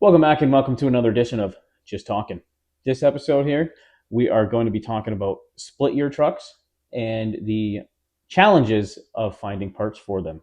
Welcome back and welcome to another edition of Just Talking. This episode here, we are going to be talking about split gear trucks and the challenges of finding parts for them.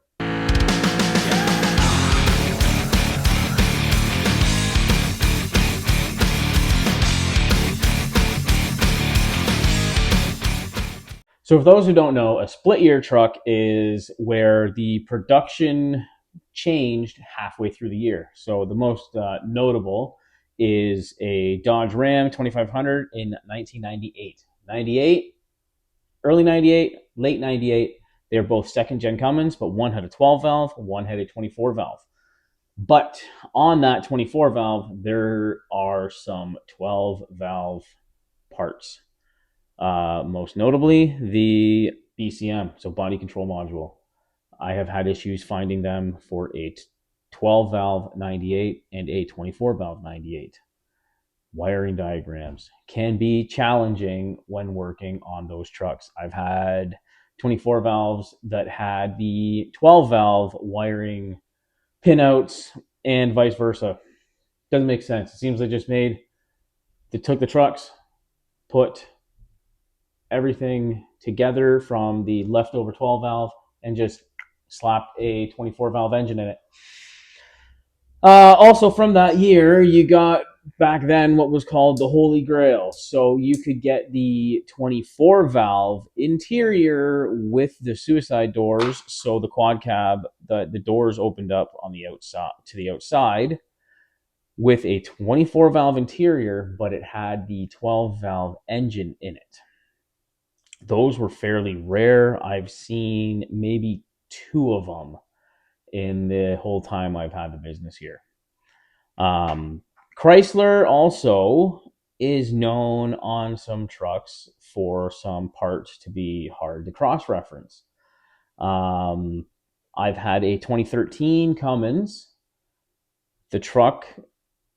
So, for those who don't know, a split gear truck is where the production changed halfway through the year. So, the most notable is a Dodge Ram 2500 in 1998. 98, early 98, late 98. They're both second gen Cummins, but one had a 12 valve, one had a 24 valve. But on that 24 valve, there are some 12 valve parts. Most notably, the BCM, so body control module. I have had issues finding them for a 12 valve 98 and a 24 valve 98. Wiring diagrams can be challenging when working on those trucks. I've had 24 valves that had the 12 valve wiring pinouts and vice versa. Doesn't make sense. It seems they took the trucks, put everything together from the leftover 12 valve and just slapped a 24 valve engine in it. Also from that year, you got back then what was called the Holy Grail. So you could get the 24 valve interior with the suicide doors. So the quad cab, the doors opened up on the outside to the outside with a 24 valve interior, but it had the 12 valve engine in it. Those were fairly rare. I've seen maybe two of them in the whole time I've had the business here. Chrysler also is known on some trucks for some parts to be hard to cross-reference. I've had a 2013 Cummins. The truck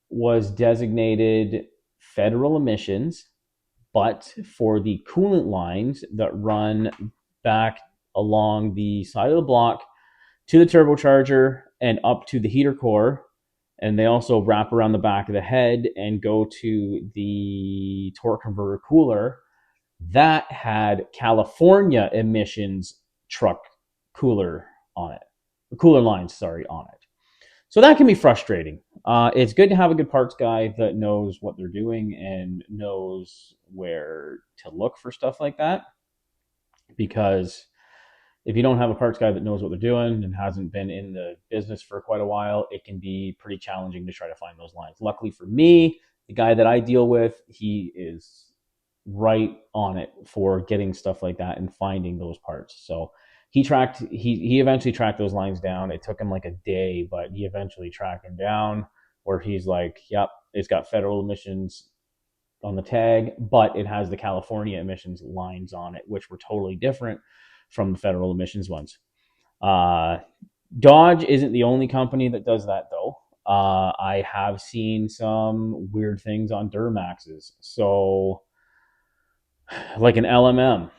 was designated federal emissions, but for the coolant lines that run back along the side of the block to the turbocharger and up to the heater core, and they also wrap around the back of the head and go to the torque converter cooler, that had California emissions truck cooler on it. Cooler lines, on it. So that can be frustrating. It's good to have a good parts guy that knows what they're doing and knows where to look for stuff like that. Because if you don't have a parts guy that knows what they're doing and hasn't been in the business for quite a while, it can be pretty challenging to try to find those lines. Luckily for me, the guy that I deal with, he is right on it for getting stuff like that and finding those parts. So he eventually tracked those lines down. It took him like a day, but he eventually tracked them down where he's like, yep, it's got federal emissions on the tag, but it has the California emissions lines on it, which were totally different from the federal emissions ones. Dodge isn't the only company that does that, though. I have seen some weird things on Duramaxes. So, like an LMM,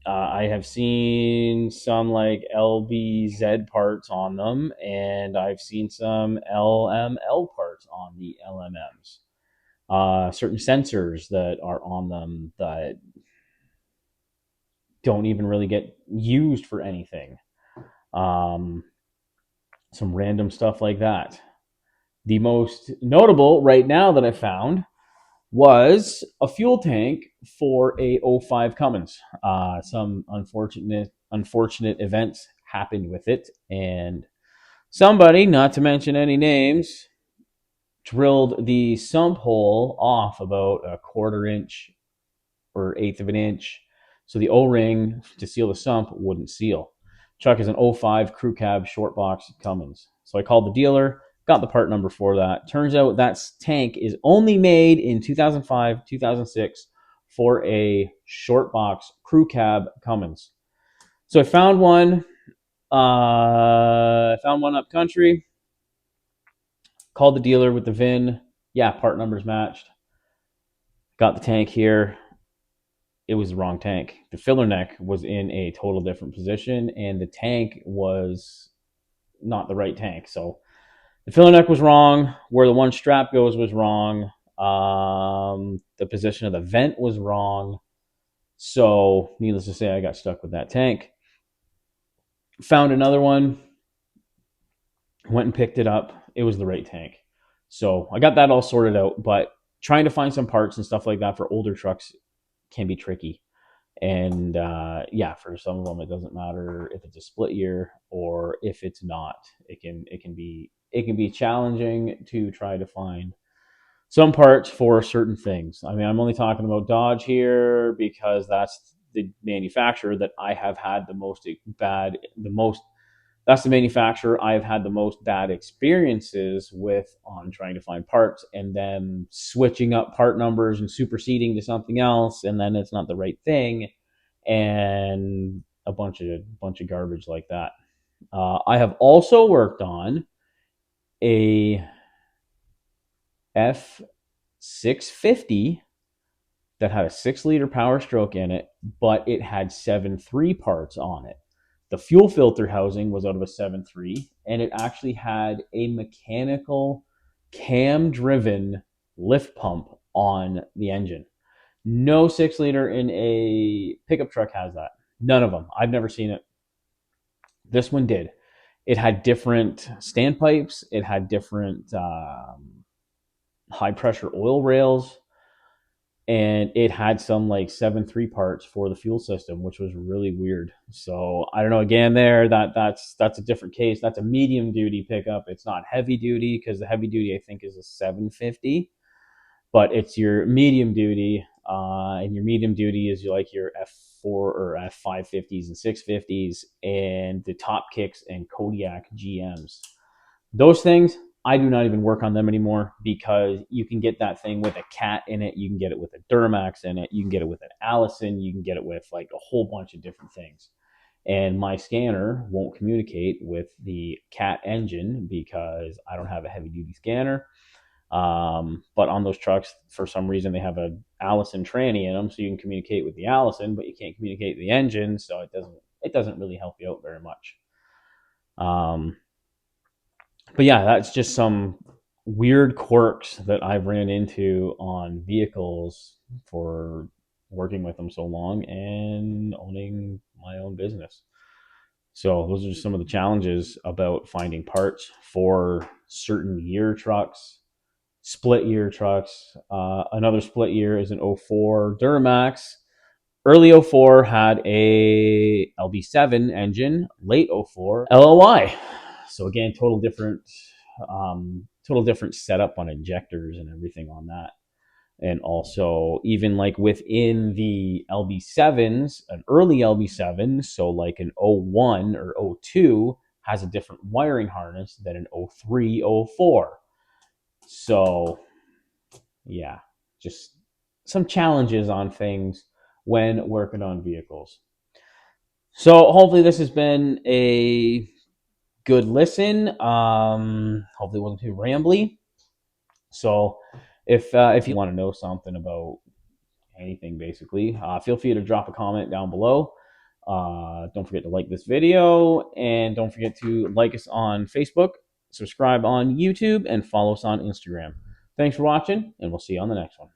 I have seen some like LBZ parts on them, and I've seen some LML parts on the LMMs. Certain sensors that are on them that don't even really get used for anything. Some random stuff like that. The most notable right now that I found was a fuel tank for a '05 Cummins. Some unfortunate events happened with it, and somebody, not to mention any names, drilled the sump hole off about a quarter inch or eighth of an inch, so the O-ring to seal the sump wouldn't seal. Truck is an '05 crew cab short box Cummins. So I called the dealer, got the part number for that. Turns out that tank is only made in 2005, 2006 for a short box crew cab Cummins. So I found one. Found one up country. Called the dealer with the VIN. Yeah, part numbers matched. Got the tank here. It was the wrong tank. The filler neck was in a total different position, and the tank was not the right tank. So The filler neck was wrong. Where the one strap goes was wrong. The position of the vent was wrong. So, needless to say, I got stuck with that tank. Found another one, went and picked it up. It was the right tank. So, I got that all sorted out. But trying to find some parts and stuff like that for older trucks can be tricky. And yeah, for some of them, it doesn't matter if it's a split year or if it's not. It can be challenging to try to find some parts for certain things. I mean, I'm only talking about Dodge here because that's the manufacturer that I have had the most bad, the most. That's the manufacturer I have had the most bad experiences with on trying to find parts and then switching up part numbers and superseding to something else, and then it's not the right thing, and a bunch of garbage like that. I have also worked on a F650 that had a 6-liter Power Stroke in it, but it had 7.3 parts on it. The fuel filter housing was out of a 7.3, and it actually had a mechanical cam-driven lift pump on the engine. No 6-liter in a pickup truck has that. None of them. I've never seen it. This one did. It had different standpipes. It had different high pressure oil rails, and it had some like 7.3 parts for the fuel system, which was really weird. So I don't know. Again, that's a different case. That's a medium duty pickup. It's not heavy duty because the heavy duty I think is a 750, but it's your medium duty. And your medium duty is like your F4 or F550s and 650s, and the top kicks and Kodiak GMs. Those things, I do not even work on them anymore because you can get that thing with a Cat in it. You can get it with a Duramax in it. You can get it with an Allison. You can get it with like a whole bunch of different things. And my scanner won't communicate with the Cat engine because I don't have a heavy duty scanner. But on those trucks, for some reason, they have a Allison tranny in them, so you can communicate with the Allison, but you can't communicate with the engine, so it doesn't really help you out very much. But yeah, that's just some weird quirks that I've ran into on vehicles for working with them so long and owning my own business. So those are just some of the challenges about finding parts for certain year trucks, split year trucks. Another split year is an '04 Duramax. Early '04 had a LB7 engine. Late '04 LLY. So again, total different setup on injectors and everything on that. And also, even like within the LB7s, an early LB7, so like an '01 or '02, has a different wiring harness than an '03, '04. So yeah, just some challenges on things when working on vehicles. So hopefully this has been a good listen. Hopefully it wasn't too rambly. So if you want to know something about anything, basically, feel free to drop a comment down below. Don't forget to like this video, and don't forget to like us on Facebook, subscribe on YouTube, and follow us on Instagram. Thanks for watching, and we'll see you on the next one.